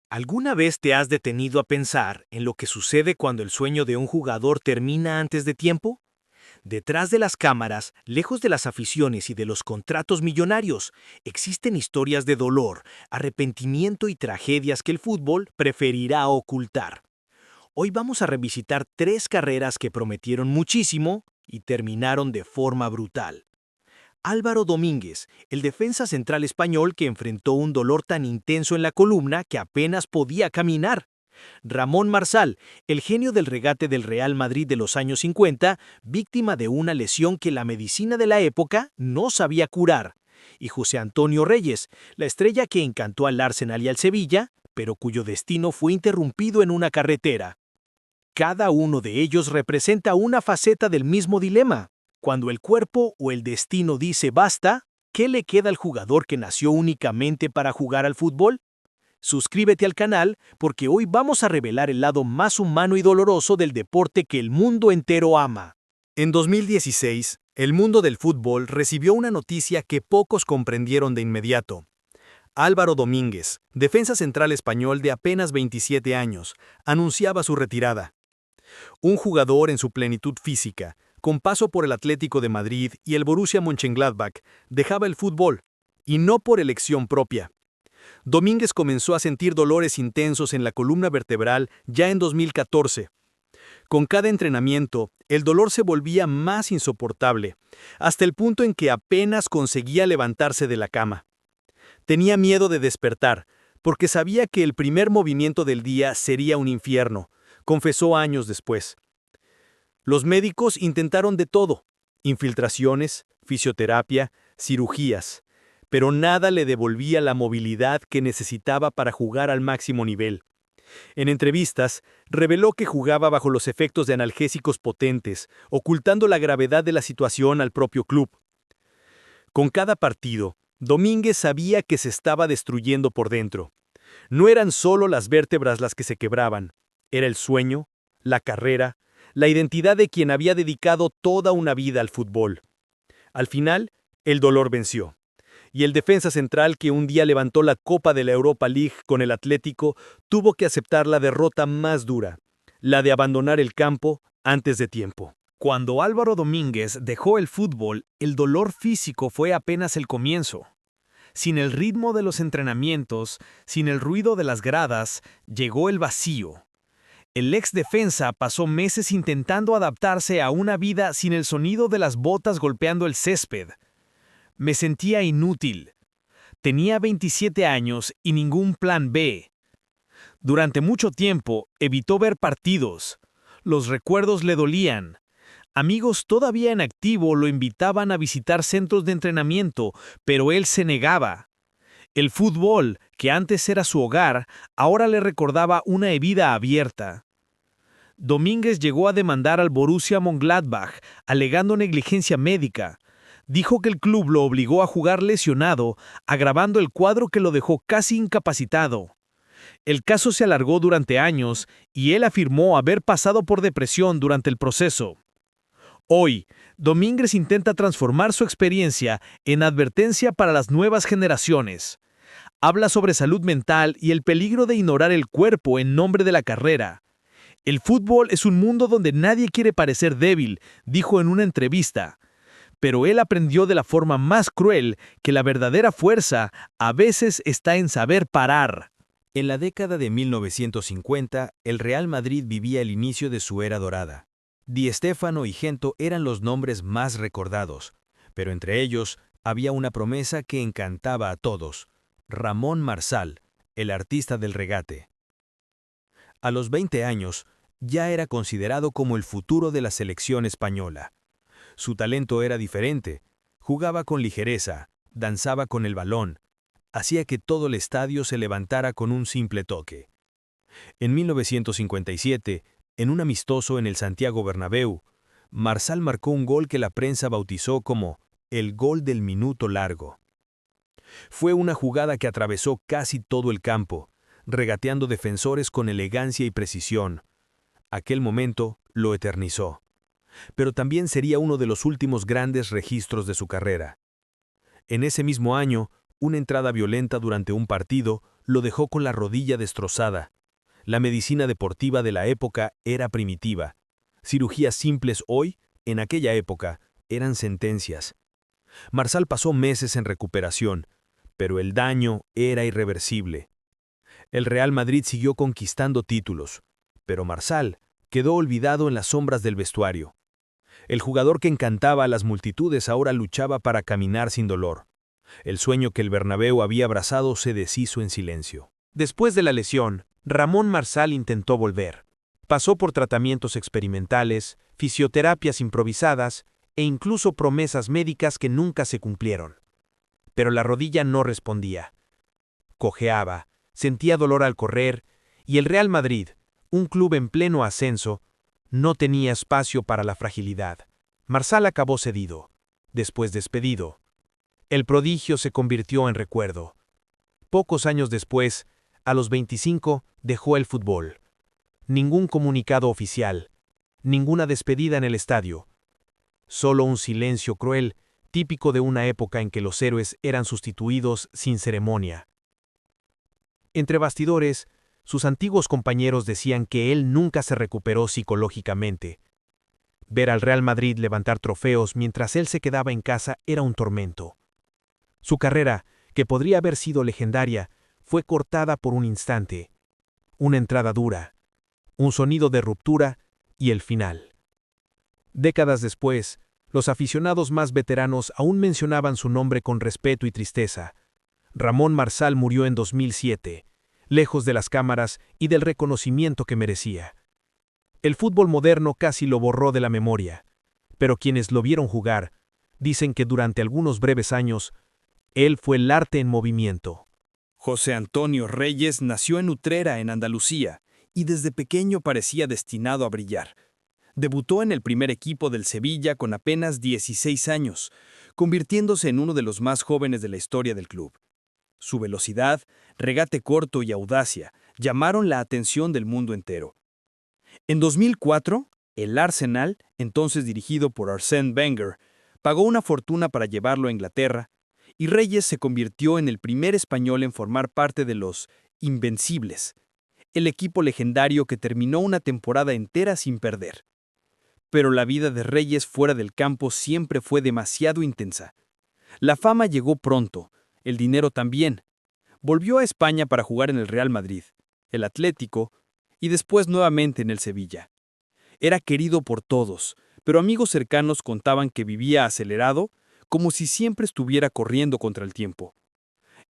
¿Alguna vez te has detenido a pensar en lo que sucede cuando el sueño de un jugador termina antes de tiempo? Detrás de las cámaras, lejos de las aficiones y de los contratos millonarios, existen historias de dolor, arrepentimiento y tragedias que el fútbol preferirá ocultar. Hoy vamos a revisitar tres carreras que prometieron muchísimo y terminaron de forma brutal. Álvaro Domínguez, el defensa central español que enfrentó un dolor tan intenso en la columna que apenas podía caminar. Ramón Marsal, el genio del regate del Real Madrid de los años 50, víctima de una lesión que la medicina de la época no sabía curar. Y José Antonio Reyes, la estrella que encantó al Arsenal y al Sevilla, pero cuyo destino fue interrumpido en una carretera. Cada uno de ellos representa una faceta del mismo dilema. Cuando el cuerpo o el destino dice basta, ¿qué le queda al jugador que nació únicamente para jugar al fútbol? Suscríbete al canal porque hoy vamos a revelar el lado más humano y doloroso del deporte que el mundo entero ama. En 2016, el mundo del fútbol recibió una noticia que pocos comprendieron de inmediato. Álvaro Domínguez, defensa central español de apenas 27 años, anunciaba su retirada. Un jugador en su plenitud física, con paso por el Atlético de Madrid y el Borussia Mönchengladbach, dejaba el fútbol, y no por elección propia. Domínguez comenzó a sentir dolores intensos en la columna vertebral ya en 2014. Con cada entrenamiento, el dolor se volvía más insoportable, hasta el punto en que apenas conseguía levantarse de la cama. Tenía miedo de despertar, porque sabía que el primer movimiento del día sería un infierno, confesó años después. Los médicos intentaron de todo: infiltraciones, fisioterapia, cirugías, pero nada le devolvía la movilidad que necesitaba para jugar al máximo nivel. En entrevistas, reveló que jugaba bajo los efectos de analgésicos potentes, ocultando la gravedad de la situación al propio club. Con cada partido, Domínguez sabía que se estaba destruyendo por dentro. No eran solo las vértebras las que se quebraban, era el sueño, la carrera, la identidad de quien había dedicado toda una vida al fútbol. Al final, el dolor venció. Y el defensa central que un día levantó la Copa de la Europa League con el Atlético tuvo que aceptar la derrota más dura, la de abandonar el campo antes de tiempo. Cuando Álvaro Domínguez dejó el fútbol, el dolor físico fue apenas el comienzo. Sin el ritmo de los entrenamientos, sin el ruido de las gradas, llegó el vacío. El ex defensa pasó meses intentando adaptarse a una vida sin el sonido de las botas golpeando el césped. Me sentía inútil. Tenía 27 años y ningún plan B. Durante mucho tiempo evitó ver partidos. Los recuerdos le dolían. Amigos todavía en activo lo invitaban a visitar centros de entrenamiento, pero él se negaba. El fútbol, que antes era su hogar, ahora le recordaba una herida abierta. Domínguez llegó a demandar al Borussia Mönchengladbach, alegando negligencia médica. Dijo que el club lo obligó a jugar lesionado, agravando el cuadro que lo dejó casi incapacitado. El caso se alargó durante años y él afirmó haber pasado por depresión durante el proceso. Hoy, Domínguez intenta transformar su experiencia en advertencia para las nuevas generaciones. Habla sobre salud mental y el peligro de ignorar el cuerpo en nombre de la carrera. El fútbol es un mundo donde nadie quiere parecer débil, dijo en una entrevista. Pero él aprendió de la forma más cruel que la verdadera fuerza a veces está en saber parar. En la década de 1950, el Real Madrid vivía el inicio de su era dorada. Di Stéfano y Gento eran los nombres más recordados, pero entre ellos había una promesa que encantaba a todos: Ramón Marsal, el artista del regate. A los 20 años, ya era considerado como el futuro de la selección española. Su talento era diferente, jugaba con ligereza, danzaba con el balón, hacía que todo el estadio se levantara con un simple toque. En 1957, en un amistoso en el Santiago Bernabéu, Marsal marcó un gol que la prensa bautizó como el gol del minuto largo. Fue una jugada que atravesó casi todo el campo, regateando defensores con elegancia y precisión. Aquel momento lo eternizó. Pero también sería uno de los últimos grandes registros de su carrera. En ese mismo año, una entrada violenta durante un partido lo dejó con la rodilla destrozada. La medicina deportiva de la época era primitiva. Cirugías simples hoy, en aquella época, eran sentencias. Marsal pasó meses en recuperación, pero el daño era irreversible. El Real Madrid siguió conquistando títulos, pero Marsal quedó olvidado en las sombras del vestuario. El jugador que encantaba a las multitudes ahora luchaba para caminar sin dolor. El sueño que el Bernabéu había abrazado se deshizo en silencio. Después de la lesión, Ramón Marsal intentó volver. Pasó por tratamientos experimentales, fisioterapias improvisadas e incluso promesas médicas que nunca se cumplieron. Pero la rodilla no respondía. Cojeaba, sentía dolor al correr, y el Real Madrid, un club en pleno ascenso, no tenía espacio para la fragilidad. Marsal acabó cedido, después despedido. El prodigio se convirtió en recuerdo. Pocos años después, a los 25, dejó el fútbol. Ningún comunicado oficial, ninguna despedida en el estadio. Solo un silencio cruel, típico de una época en que los héroes eran sustituidos sin ceremonia. Entre bastidores, sus antiguos compañeros decían que él nunca se recuperó psicológicamente. Ver al Real Madrid levantar trofeos mientras él se quedaba en casa era un tormento. Su carrera, que podría haber sido legendaria, fue cortada por un instante. Una entrada dura, un sonido de ruptura y el final. Décadas después, los aficionados más veteranos aún mencionaban su nombre con respeto y tristeza. Ramón Marsal murió en 2007, lejos de las cámaras y del reconocimiento que merecía. El fútbol moderno casi lo borró de la memoria, pero quienes lo vieron jugar dicen que durante algunos breves años, él fue el arte en movimiento. José Antonio Reyes nació en Utrera, en Andalucía, y desde pequeño parecía destinado a brillar. Debutó en el primer equipo del Sevilla con apenas 16 años, convirtiéndose en uno de los más jóvenes de la historia del club. Su velocidad, regate corto y audacia llamaron la atención del mundo entero. En 2004, el Arsenal, entonces dirigido por Arsène Wenger, pagó una fortuna para llevarlo a Inglaterra, y Reyes se convirtió en el primer español en formar parte de los Invencibles, el equipo legendario que terminó una temporada entera sin perder. Pero la vida de Reyes fuera del campo siempre fue demasiado intensa. La fama llegó pronto, el dinero también. Volvió a España para jugar en el Real Madrid, el Atlético y después nuevamente en el Sevilla. Era querido por todos, pero amigos cercanos contaban que vivía acelerado, como si siempre estuviera corriendo contra el tiempo.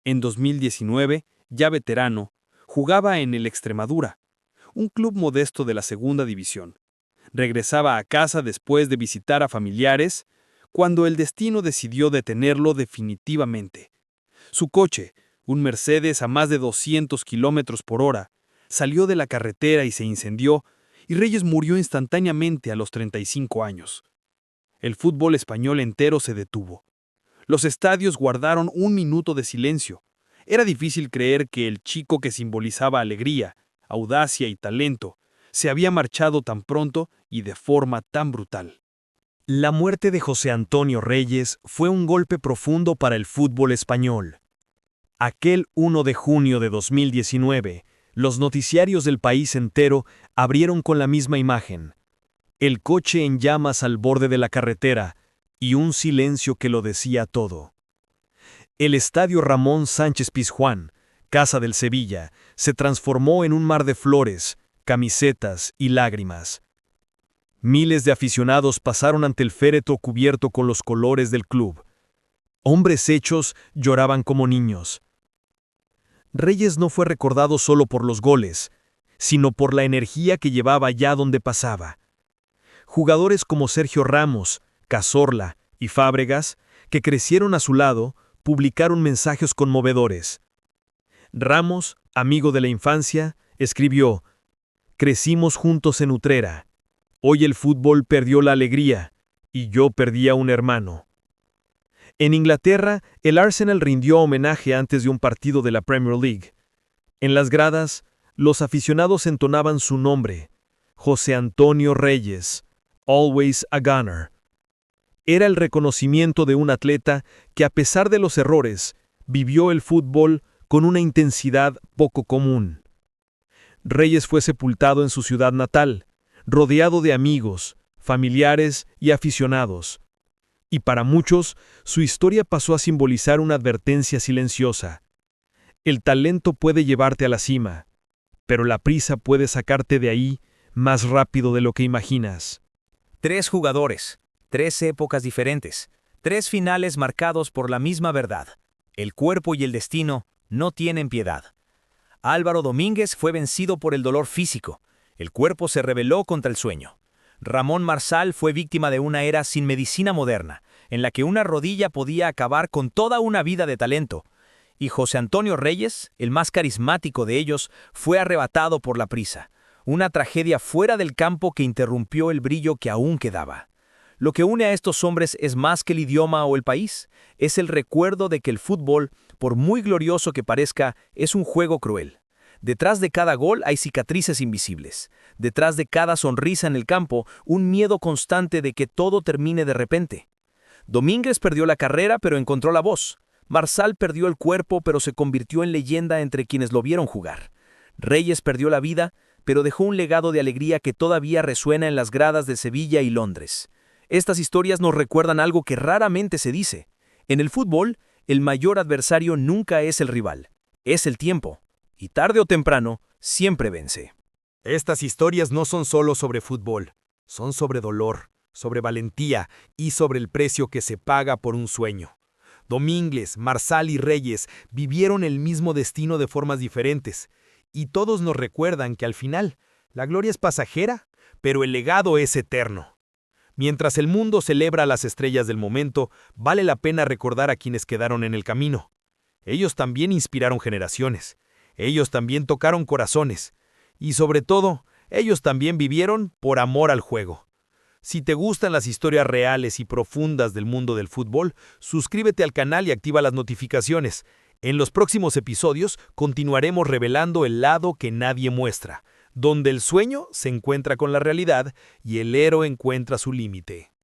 En 2019, ya veterano, jugaba en el Extremadura, un club modesto de la segunda división. Regresaba a casa después de visitar a familiares, cuando el destino decidió detenerlo definitivamente. Su coche, un Mercedes a más de 200 kilómetros por hora, salió de la carretera y se incendió, y Reyes murió instantáneamente a los 35 años. El fútbol español entero se detuvo. Los estadios guardaron un minuto de silencio. Era difícil creer que el chico que simbolizaba alegría, audacia y talento se había marchado tan pronto y de forma tan brutal. La muerte de José Antonio Reyes fue un golpe profundo para el fútbol español. Aquel 1 de junio de 2019, los noticiarios del país entero abrieron con la misma imagen. El coche en llamas al borde de la carretera y un silencio que lo decía todo. El estadio Ramón Sánchez Pizjuán, casa del Sevilla, se transformó en un mar de flores, camisetas y lágrimas. Miles de aficionados pasaron ante el féretro cubierto con los colores del club. Hombres hechos lloraban como niños. Reyes no fue recordado solo por los goles, sino por la energía que llevaba allá donde pasaba. Jugadores como Sergio Ramos, Cazorla y Fábregas, que crecieron a su lado, publicaron mensajes conmovedores. Ramos, amigo de la infancia, escribió: «Crecimos juntos en Utrera. Hoy el fútbol perdió la alegría, y yo perdí a un hermano». En Inglaterra, el Arsenal rindió homenaje antes de un partido de la Premier League. En las gradas, los aficionados entonaban su nombre: José Antonio Reyes, always a gunner. Era el reconocimiento de un atleta que, a pesar de los errores, vivió el fútbol con una intensidad poco común. Reyes fue sepultado en su ciudad natal, rodeado de amigos, familiares y aficionados. Y para muchos, su historia pasó a simbolizar una advertencia silenciosa. El talento puede llevarte a la cima, pero la prisa puede sacarte de ahí más rápido de lo que imaginas. 3 jugadores, 3 épocas diferentes, 3 finales marcados por la misma verdad. El cuerpo y el destino no tienen piedad. Álvaro Domínguez fue vencido por el dolor físico. El cuerpo se rebeló contra el sueño. Ramón Marsal fue víctima de una era sin medicina moderna, en la que una rodilla podía acabar con toda una vida de talento. Y José Antonio Reyes, el más carismático de ellos, fue arrebatado por la prisa. Una tragedia fuera del campo que interrumpió el brillo que aún quedaba. Lo que une a estos hombres es más que el idioma o el país, es el recuerdo de que el fútbol, por muy glorioso que parezca, es un juego cruel. Detrás de cada gol hay cicatrices invisibles. Detrás de cada sonrisa en el campo, un miedo constante de que todo termine de repente. Domínguez perdió la carrera, pero encontró la voz. Marsal perdió el cuerpo, pero se convirtió en leyenda entre quienes lo vieron jugar. Reyes perdió la vida, pero dejó un legado de alegría que todavía resuena en las gradas de Sevilla y Londres. Estas historias nos recuerdan algo que raramente se dice. En el fútbol, el mayor adversario nunca es el rival, es el tiempo. Y tarde o temprano, siempre vence. Estas historias no son solo sobre fútbol, son sobre dolor, sobre valentía y sobre el precio que se paga por un sueño. Domínguez, Marsal y Reyes vivieron el mismo destino de formas diferentes, y todos nos recuerdan que al final, la gloria es pasajera, pero el legado es eterno. Mientras el mundo celebra a las estrellas del momento, vale la pena recordar a quienes quedaron en el camino. Ellos también inspiraron generaciones. Ellos también tocaron corazones. Y sobre todo, ellos también vivieron por amor al juego. Si te gustan las historias reales y profundas del mundo del fútbol, suscríbete al canal y activa las notificaciones. En los próximos episodios continuaremos revelando el lado que nadie muestra, donde el sueño se encuentra con la realidad y el héroe encuentra su límite.